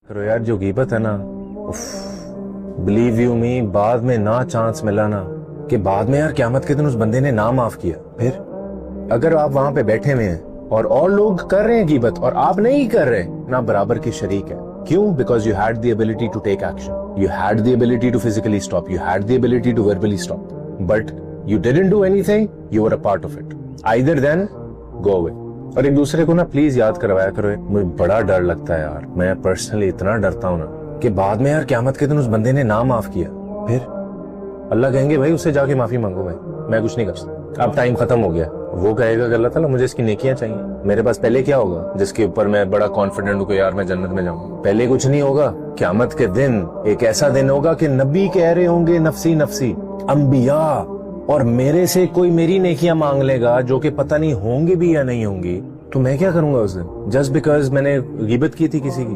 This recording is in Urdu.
کرو یار جو غیبت ہے نا، بلیو یو می، بعد میں نہ چانس ملا نا کہ بعد میں یار قیامت کے دن اس بندے نے نہ معاف کیا، پھر اگر آپ وہاں پہ بیٹھے ہوئے ہیں اور لوگ کر رہے ہیں غیبت اور آپ نہیں کر رہے، نہ برابر کی شریک ہے. کیوں؟ Because you had the ability to take action, you had the ability to physically stop, you had the ability to verbally stop, but you didn't do anything, you were a part of it. Either then go away. اور ایک دوسرے کو نا پلیز یاد کروایا کرو. مجھے بڑا ڈر لگتا ہے یار، میں پرسنلی اتنا ڈرتا ہوں نا کہ بعد میں یار قیامت کے دن اس بندے نے نہ معاف کیا، پھر اللہ کہیں گے بھائی اس سے جا کے معافی مانگو، بھائی میں کچھ نہیں کر سکتا، اب ٹائم ختم ہو گیا. وہ کہے گا کہ اللہ تعالیٰ مجھے اس کی نیکیاں چاہیے، میرے پاس پہلے کیا ہوگا جس کے اوپر میں بڑا کانفیڈنٹ ہوں کہ یار میں جنت میں جاؤں؟ پہلے کچھ نہیں ہوگا. قیامت کے دن ایک ایسا دن ہوگا کہ نبی کہہ رہے ہوں گے نفسی نفسی، انبیاء، اور میرے سے کوئی میری نیکیاں مانگ لے گا جو کہ پتہ نہیں ہوں گی بھی یا نہیں ہوں گی، تو میں کیا کروں گا اس دن؟ جسٹ بیکاز میں نے غیبت کی تھی کسی کی.